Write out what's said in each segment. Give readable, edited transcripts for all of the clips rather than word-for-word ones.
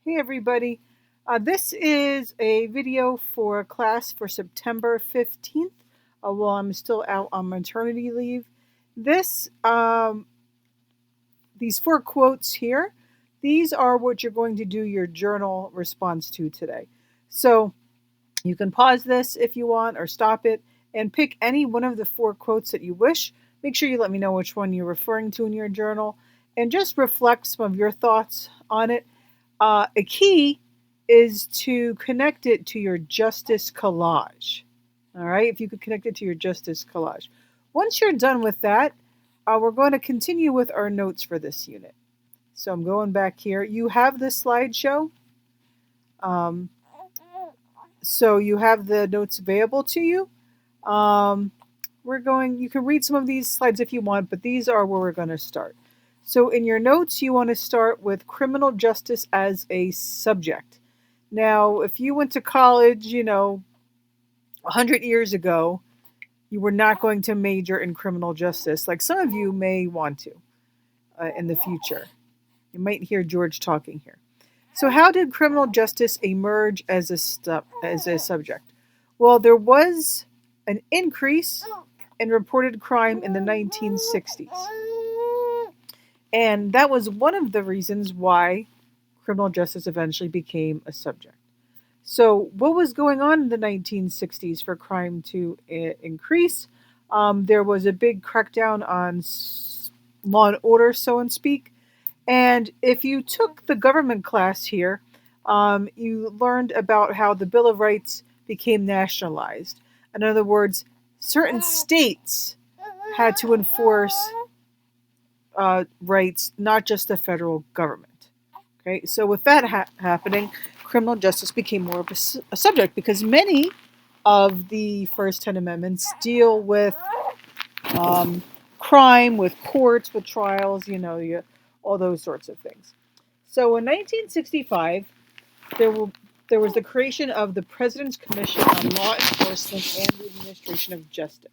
Hey everybody, this is a video for class for September 15th while I'm still out on maternity leave. This, these 4 quotes here, these are what you're going to do your journal response to today. So you can pause this if you want or stop it and pick any one of the 4 quotes that you wish. Make sure you let me know which one you're referring to in your journal and just reflect some of your thoughts on it. A key is to connect it to your justice collage. All right, if you could connect it to your justice collage. Once you're done with that, we're going to continue with our notes for this unit. So I'm going back here. You have this slideshow. Um, so you have the notes available to you. You can read some of these slides if you want, but these are where we're going to start. So in your notes, you want to start with criminal justice as a subject. Now, if you went to college, 100 years ago, you were not going to major in criminal justice, like some of you may want to in the future. You might hear George talking here. So how did criminal justice emerge as a subject? Well, there was an increase in reported crime in the 1960s. And that was one of the reasons why criminal justice eventually became a subject. So, what was going on in the 1960s for crime to increase? There was a big crackdown on law and order, so to speak. And if you took the government class here, you learned about how the Bill of Rights became nationalized. In other words, certain states had to enforce rights, not just the federal government. Okay, so with that happening, criminal justice became more of a subject because many of the first 10 amendments deal with crime, with courts, with trials, all those sorts of things. So in 1965, there was the creation of the President's Commission on Law Enforcement and the Administration of Justice.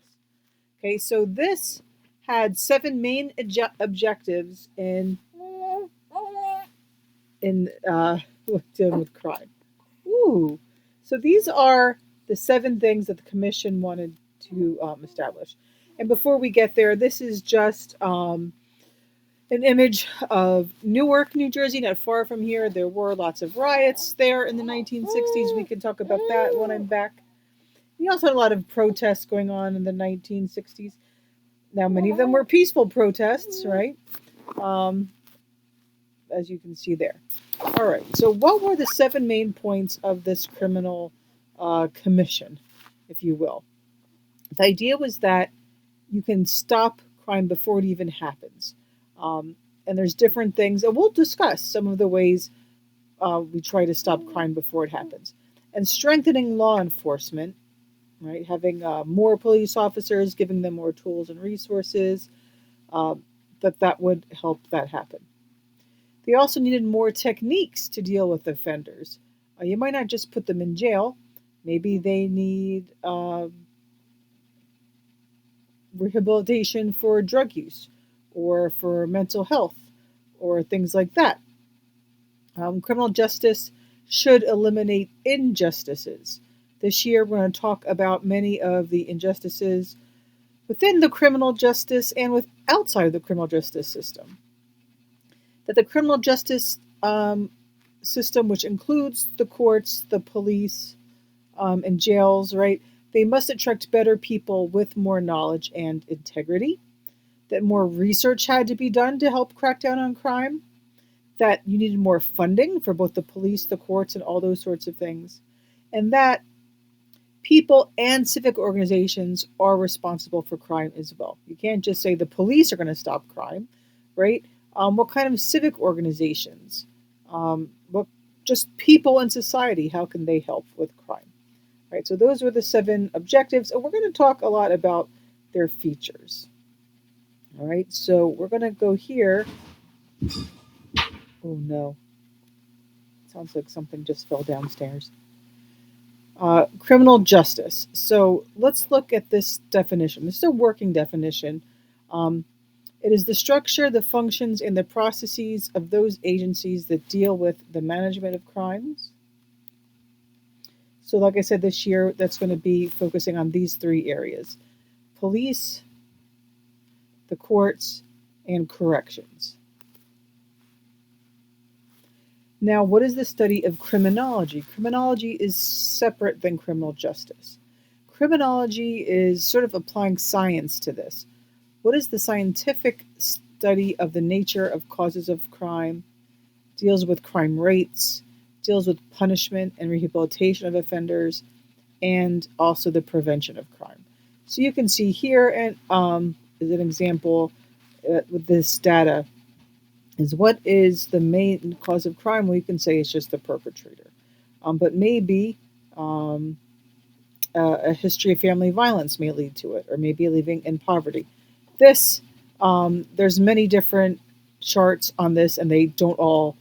Okay, so this had 7 main objectives in dealing with crime. Ooh, so these are the 7 things that the commission wanted to establish. And before we get there, this is just an image of Newark, New Jersey, not far from here. There were lots of riots there in the 1960s. We can talk about that when I'm back. We also had a lot of protests going on in the 1960s. Now, many of them were peaceful protests, right? As you can see there. All right, so what were the 7 main points of this criminal commission, if you will? The idea was that you can stop crime before it even happens. And there's different things, and we'll discuss some of the ways we try to stop crime before it happens. And strengthening law enforcement, right? Having more police officers, giving them more tools and resources, that would help that happen. They also needed more techniques to deal with offenders. You might not just put them in jail. Maybe they need rehabilitation for drug use or for mental health or things like that. Criminal justice should eliminate injustices. This year, we're going to talk about many of the injustices within the criminal justice and outside of the criminal justice system. That the criminal justice system, which includes the courts, the police, and jails, right, they must attract better people with more knowledge and integrity. That more research had to be done to help crack down on crime. That you needed more funding for both the police, the courts, and all those sorts of things. And that people and civic organizations are responsible for crime as well. You can't just say the police are going to stop crime, right? What kind of civic organizations? What just people in society? How can they help with crime? Right. So those were the 7 objectives, and we're going to talk a lot about their features. All right. So we're going to go here. Oh no! Sounds like something just fell downstairs. Criminal justice. So let's look at this definition. This is a working definition. It is the structure, the functions, and the processes of those agencies that deal with the management of crimes. So, like I said, this year that's going to be focusing on these three areas: police, the courts, and corrections. Now, what is the study of criminology? Criminology is separate than criminal justice. Criminology is sort of applying science to this. What is the scientific study of the nature of causes of crime, deals with crime rates, deals with punishment and rehabilitation of offenders, and also the prevention of crime. So you can see here, and as an example with this data, is what is the main cause of crime? Well, you can say it's just the perpetrator. But maybe a history of family violence may lead to it, or maybe living in poverty. This, there's many different charts on this, and they don't all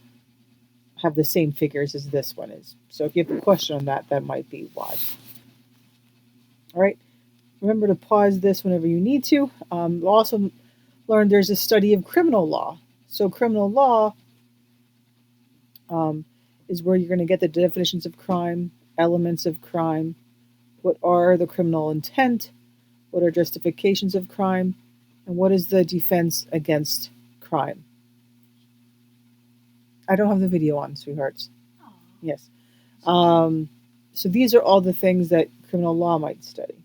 have the same figures as this one is. So if you have a question on that, that might be why. All right. Remember to pause this whenever you need to. We'll also learn there's a study of criminal law. So criminal law is where you're going to get the definitions of crime, elements of crime, what are the criminal intent, what are justifications of crime, and what is the defense against crime. I don't have the video on, sweethearts. Aww. Yes. So these are all the things that criminal law might study.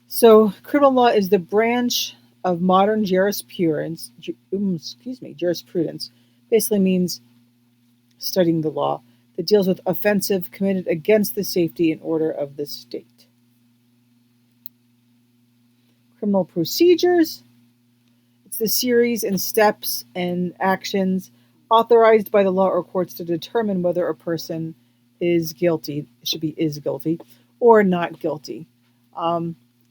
So criminal law is the branch of modern jurisprudence. Jurisprudence basically means studying the law that deals with offensive committed against the safety and order of the state. Criminal procedures. It's the series and steps and actions authorized by the law or courts to determine whether a person is guilty, it should be is guilty, or not guilty.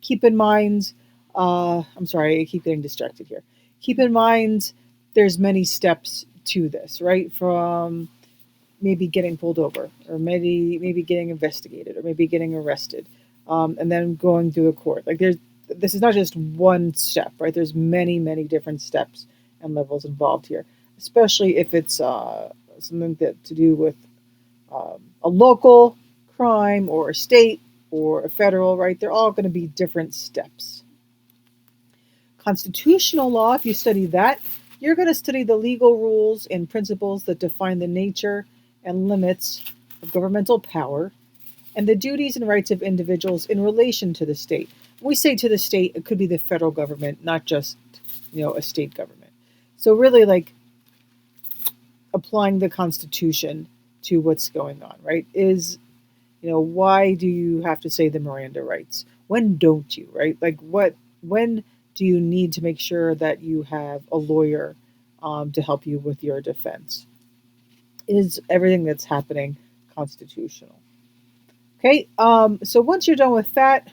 Keep in mind, I'm sorry, I keep getting distracted here. Keep in mind, there's many steps to this, right? From maybe getting pulled over, or maybe getting investigated, or maybe getting arrested, and then going through the court. Like this is not just one step, right? There's many, many different steps and levels involved here, especially if it's something that to do with a local crime or a state or a federal, right? They're all going to be different steps. Constitutional law, if you study that, you're going to study the legal rules and principles that define the nature and limits of governmental power and the duties and rights of individuals in relation to the state. When we say to the state, it could be the federal government, not just, a state government. So really like applying the Constitution to what's going on, right? Is, why do you have to say the Miranda rights? When don't you, right? Like when do you need to make sure that you have a lawyer to help you with your defense? Is everything that's happening constitutional? Okay, so once you're done with that,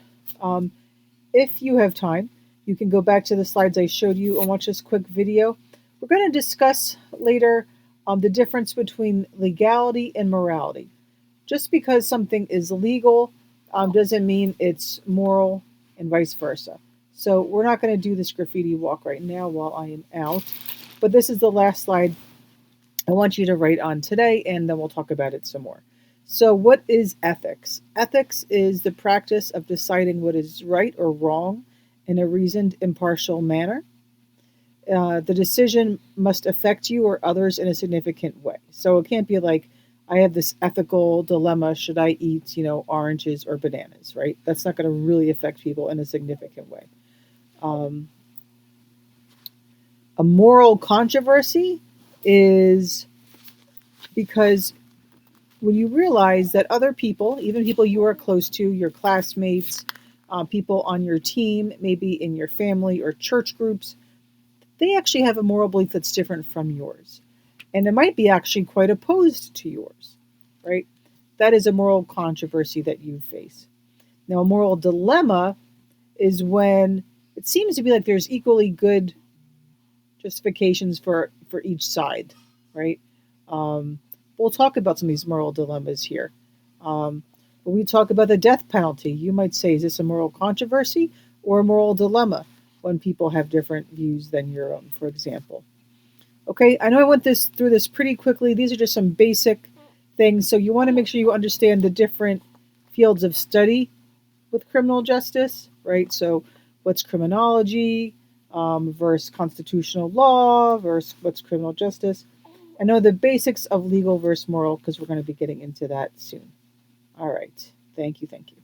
if you have time, you can go back to the slides I showed you and watch this quick video. We're going to discuss later the difference between legality and morality. Just because something is legal doesn't mean it's moral and vice versa. So we're not going to do this graffiti walk right now while I am out, but this is the last slide I want you to write on today, and then we'll talk about it some more. So what is ethics? Ethics is the practice of deciding what is right or wrong in a reasoned, impartial manner. The decision must affect you or others in a significant way. So it can't be like, I have this ethical dilemma, should I eat, oranges or bananas, right? That's not going to really affect people in a significant way. A moral controversy is because when you realize that other people, even people you are close to, your classmates, people on your team, maybe in your family or church groups, they actually have a moral belief that's different from yours. And it might be actually quite opposed to yours, right? That is a moral controversy that you face. Now, a moral dilemma is when it seems to be like there's equally good justifications for each side, right? We'll talk about some of these moral dilemmas here. When we talk about the death penalty, you might say, is this a moral controversy or a moral dilemma? when people have different views than your own, for example. Okay, I know I went through this pretty quickly. These are just some basic things. So you want to make sure you understand the different fields of study with criminal justice, right? So what's criminology versus constitutional law versus what's criminal justice. I know the basics of legal versus moral because we're going to be getting into that soon. All right. Thank you. Thank you.